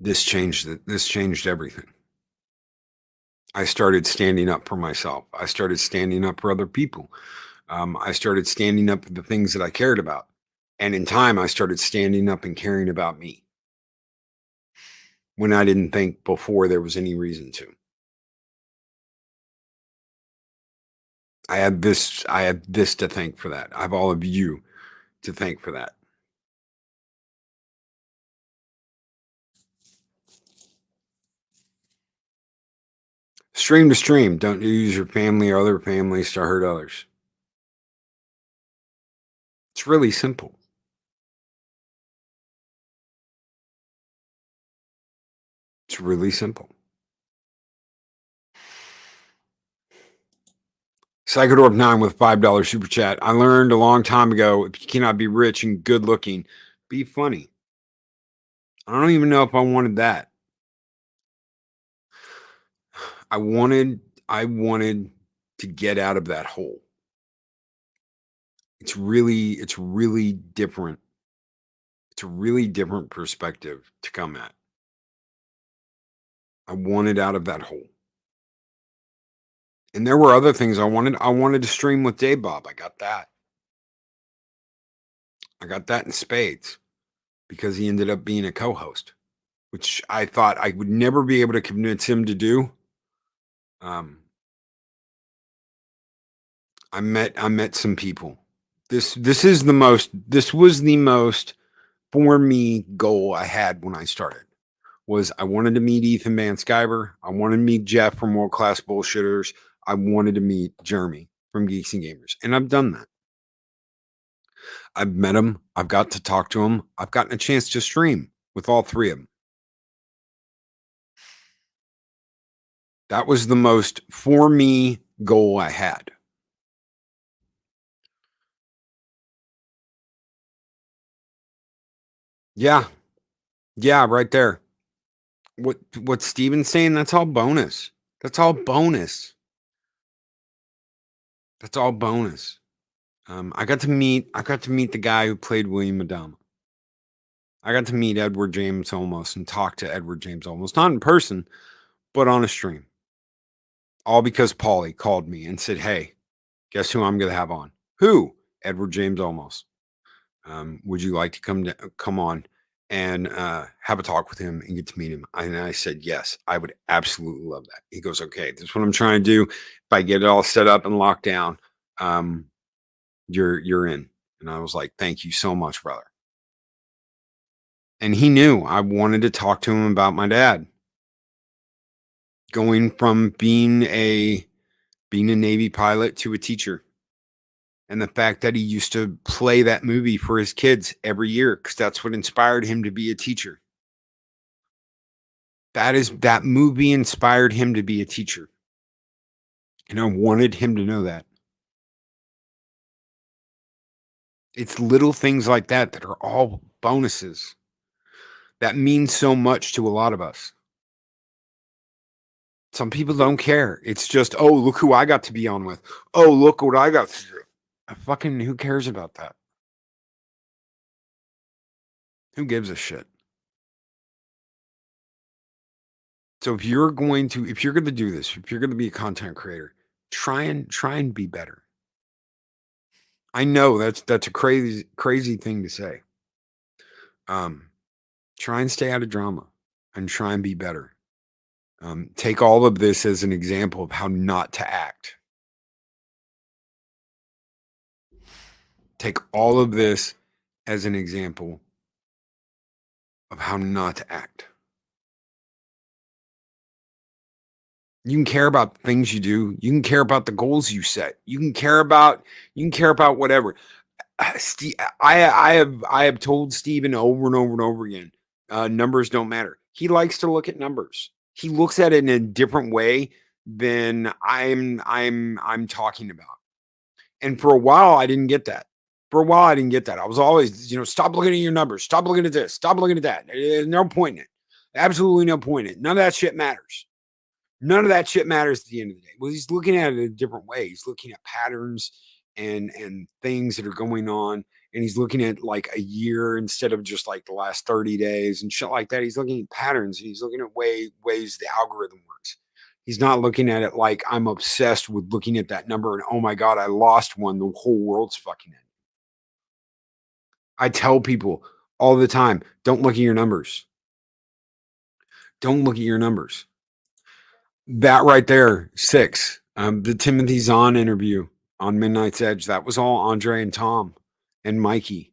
This changed everything. I started standing up for myself. I started standing up for other people. I started standing up for the things that I cared about. And in time, I started standing up and caring about me when I didn't think before there was any reason to. I have this to thank for that. I have all of you to thank for that. Stream to stream. Don't use your family or other families to hurt others. It's really simple. It's really simple. Psychodorp 9 with $5 super chat. I learned a long time ago, if you cannot be rich and good looking, be funny. I don't even know if I wanted that. I wanted to get out of that hole. It's really different. It's a really different perspective to come at. I wanted out of that hole. And there were other things I wanted. I wanted to stream with Dave Bob. I got that. I got that in spades because he ended up being a co-host, which I thought I would never be able to convince him to do. I met some people. This was the most for me goal I had when I started. Was I wanted to meet Ethan Van Sciver. I wanted to meet Jeff from World Class Bullshitters. I wanted to meet Jeremy from Geeks and Gamers. And I've done that. I've met him. I've got to talk to him. I've gotten a chance to stream with all three of them. That was the most for me goal I had. Yeah. Yeah, right there. What Steven's saying, that's all bonus. That's all bonus. That's all bonus. I got to meet the guy who played William Adama. I got to meet Edward James Olmos and talk to Edward James Olmos, not in person, but on a stream. All because Paulie called me and said, "Hey, guess who I'm going to have on?" Who? Edward James Olmos. Would you like to come on and have a talk with him and get to meet him? And I said, yes, I would absolutely love that. He goes, okay, this is what I'm trying to do. If I get it all set up and locked down, you're in. And I was like, thank you so much, brother. And he knew I wanted to talk to him about my dad. Going from being a Navy pilot to a teacher. And the fact that he used to play that movie for his kids every year, because that's what inspired him to be a teacher. That movie inspired him to be a teacher. And I wanted him to know that. It's little things like that that are all bonuses. That mean so much to a lot of us. Some people don't care. It's just, oh, look who I got to be on with. Oh, look what I got to do. Who cares about that? Who gives a shit? So if you're going to do this, if you're going to be a content creator, try and be better. I know that's a crazy thing to say. Try and stay out of drama and try and be better. Take all of this as an example of how not to act. Take all of this as an example of how not to act. You can care about things you do. You can care about the goals you set. You can care about whatever. Steve, I have told Steven over and over and over again, numbers don't matter. He likes to look at numbers. He looks at it in a different way than I'm talking about. And for a while, I didn't get that. For a while, I didn't get that. I was always, stop looking at your numbers. Stop looking at this. Stop looking at that. There's no point in it. Absolutely no point in it. None of that shit matters. None of that shit matters at the end of the day. Well, he's looking at it a different way. He's looking at patterns and things that are going on. And he's looking at like a year instead of just like the last 30 days and shit like that. He's looking at patterns. He's looking at ways the algorithm works. He's not looking at it like I'm obsessed with looking at that number and, oh my God, I lost one. The whole world's fucking in. I tell people all the time, don't look at your numbers. Don't look at your numbers. That right there, 6. The Timothy Zahn interview on Midnight's Edge, that was all Andre and Tom and Mikey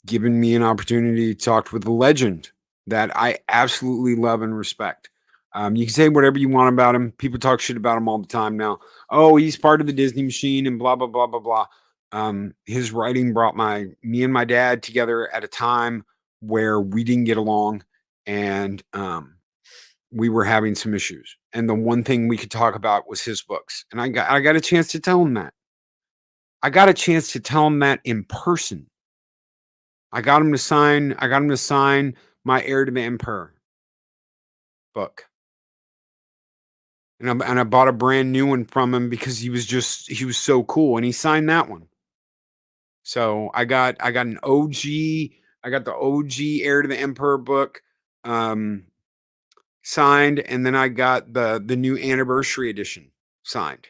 giving me an opportunity to talk with a legend that I absolutely love and respect. You can say whatever you want about him. People talk shit about him all the time now. Oh, he's part of the Disney machine and blah, blah, blah, blah, blah. His writing brought me and my dad together at a time where we didn't get along, and we were having some issues. And the one thing we could talk about was his books. And I got a chance to tell him that. I got a chance to tell him that in person. I got him to sign my Heir to the Emperor book. And I bought a brand new one from him because he was so cool, and he signed that one. So I got an OG, I got the OG Heir to the Emperor book signed, and then I got the new anniversary edition signed.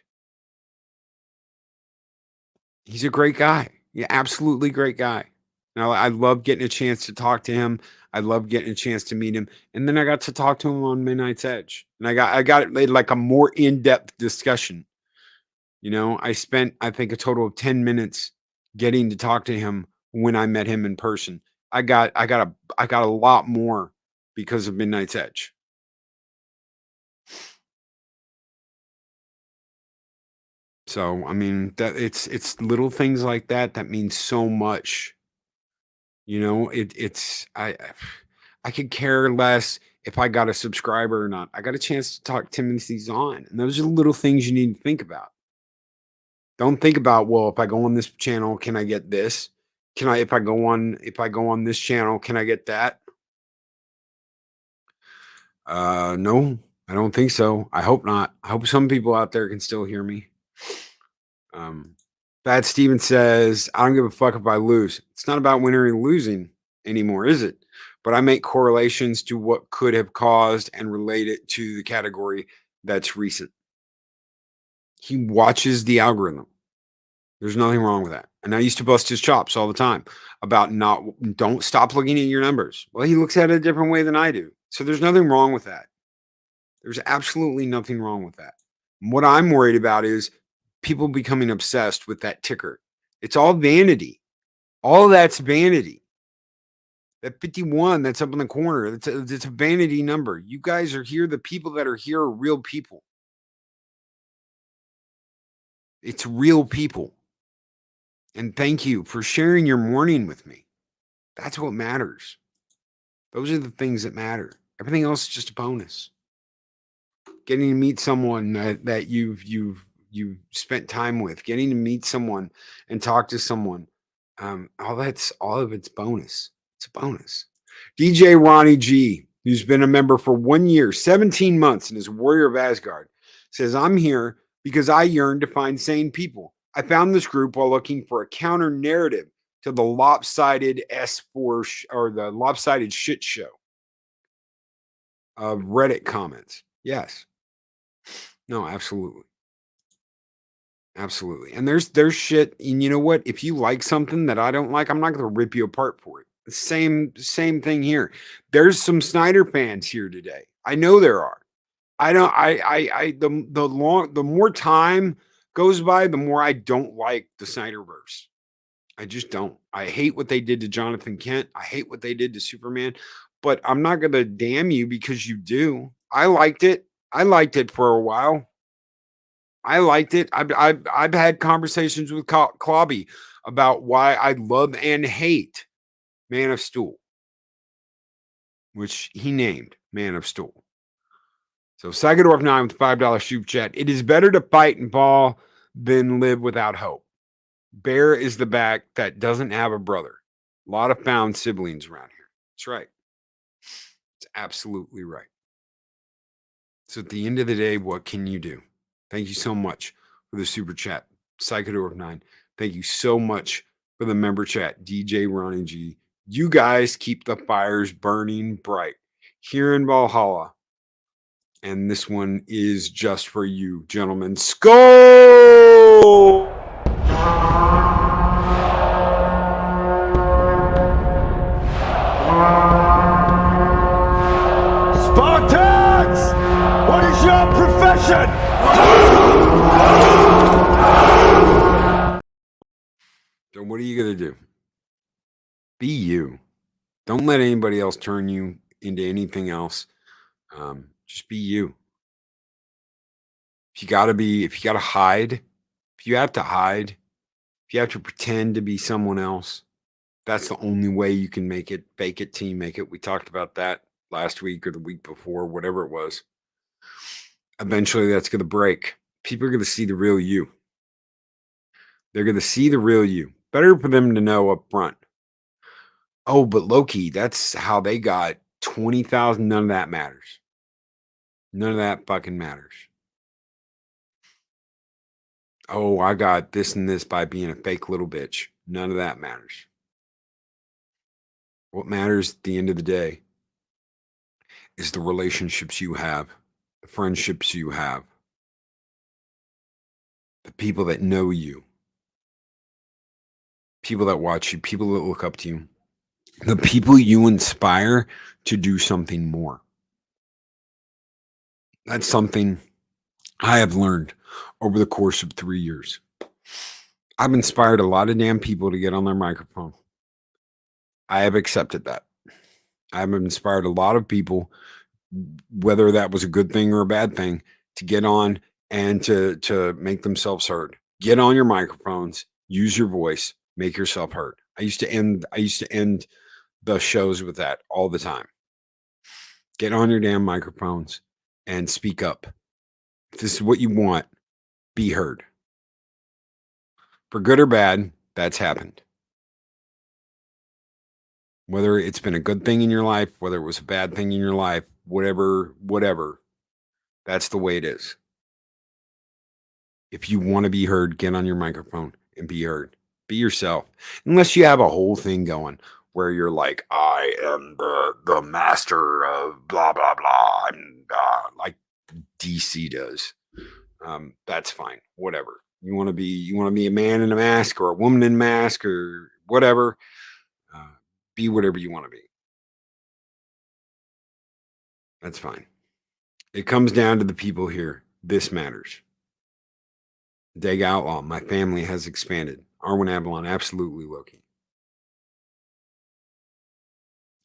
He's a great guy. Yeah, absolutely great guy. Now, I love getting a chance to talk to him. I love getting a chance to meet him. And then I got to talk to him on Midnight's Edge. And I got it like a more in-depth discussion. I spent, I think, a total of 10 minutes getting to talk to him when I met him in person. I got a lot more because of Midnight's Edge. So, I mean, that it's little things like that that mean so much. I could care less if I got a subscriber or not. I got a chance to talk Timothy Zahn, and those are the little things you need to think about. Don't think about, well, if I go on this channel, can I get this? If I go on this channel, can I get that? No, I don't think so. I hope not. I hope some people out there can still hear me. Bad Steven says, I don't give a fuck if I lose. It's not about winning or losing anymore, is it? But I make correlations to what could have caused and relate it to the category that's recent. He watches the algorithm. There's nothing wrong with that. And I used to bust his chops all the time about don't stop looking at your numbers. Well, he looks at it a different way than I do. So there's nothing wrong with that. There's absolutely nothing wrong with that. What I'm worried about is people becoming obsessed with that ticker. It's all vanity. All that's vanity. That 51 that's up in the corner, it's a vanity number. You guys are here. The people that are here are real people. It's real people. And thank you for sharing your morning with me. That's what matters. Those are the things that matter. Everything else is just a bonus. Getting to meet someone that you've spent time with, getting to meet someone and talk to someone. All of it's bonus. It's a bonus. DJ Ronnie G, who's been a member for 1 year, 17 months, and is a warrior of Asgard, says, I'm here because I yearn to find sane people. I found this group while looking for a counter narrative to the lopsided S4 or the lopsided shit show of Reddit comments. Yes. No, absolutely. Absolutely. And there's shit. And you know what? If you like something that I don't like, I'm not going to rip you apart for it. Same thing here. There's some Snyder fans here today. I know there are. The more time goes by, the more I don't like the Snyderverse. I just don't. I hate what they did to Jonathan Kent. I hate what they did to Superman, but I'm not going to damn you because you do. I liked it. I liked it for a while. I liked it. I've had conversations with Clobby about why I love and hate Man of Steel, which he named Man of Steel. So Psychodorf9 with $5 super chat. It is better to fight and fall than live without hope. Bear is the back that doesn't have a brother. A lot of found siblings around here. That's right. It's absolutely right. So at the end of the day, what can you do? Thank you so much for the super chat. Psychodorf9. Thank you so much for the member chat. DJ Ronnie G. You guys keep the fires burning bright here in Valhalla. And this one is just for you, gentlemen. Skull! Spartans! What is your profession? So what are you going to do? Be you. Don't let anybody else turn you into anything else. Just be you. If you got to hide, if you have to hide, if you have to pretend to be someone else, that's the only way you can make it, fake it till you make it. We talked about that last week or the week before, whatever it was. Eventually that's going to break. People are going to see the real you. They're going to see the real you. Better for them to know up front. Oh, but Loki, that's how they got 20,000. None of that matters. None of that fucking matters. Oh, I got this and this by being a fake little bitch. None of that matters. What matters at the end of the day is the relationships you have, the friendships you have, the people that know you, people that watch you, people that look up to you, the people you inspire to do something more. That's something I have learned over the course of 3 years. I've inspired a lot of damn people to get on their microphone. I have accepted that. I have inspired a lot of people, whether that was a good thing or a bad thing, to get on and to make themselves heard. Get on your microphones, use your voice, make yourself heard. I used to end the shows with that all the time. Get on your damn microphones and speak up. If this is what you want, be heard. For good or bad, that's happened. Whether it's been a good thing in your life, whether it was a bad thing in your life, whatever, that's the way it is. If you want to be heard, get on your microphone and be heard. Be yourself. Unless you have a whole thing going where you're like, I am the master of blah, blah, blah. I'm like DC does. That's fine. Whatever. You want to be a man in a mask or a woman in a mask or whatever. Be whatever you want to be. That's fine. It comes down to the people here. This matters. Dag Outlaw, my family has expanded. Arwen Avalon, absolutely Loki.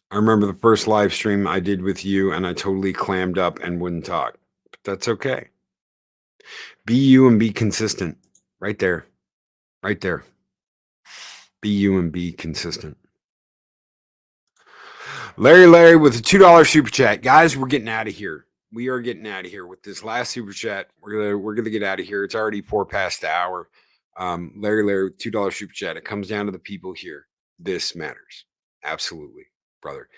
I remember the first live stream I did with you and I totally clammed up and wouldn't talk. But that's okay. Be you and be consistent. Right there. Right there. Be you and be consistent. Larry with a $2 super chat. Guys, we're getting out of here. We are getting out of here with this last super chat. We're gonna get out of here. It's already 4 past the hour. Larry with $2 super chat. It comes down to the people here. This matters. Absolutely, brother.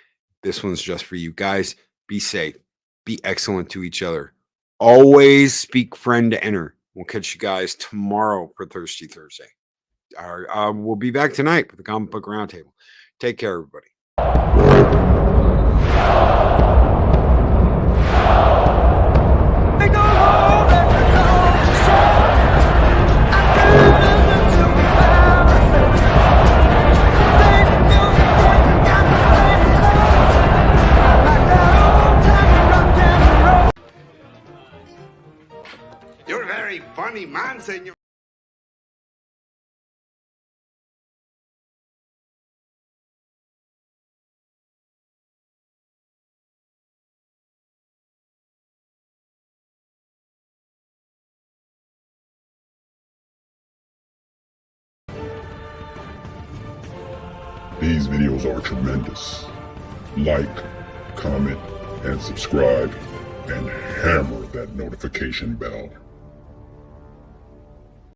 This one's just for you. Guys, be safe. Be excellent to each other. Always speak friend to enter. We'll catch you guys tomorrow for Thirsty Thursday. We'll be back tonight for the Comic Book Roundtable. Take care, everybody. You're a very funny man, senor. These videos are tremendous. Like, comment, and subscribe and hammer that notification bell.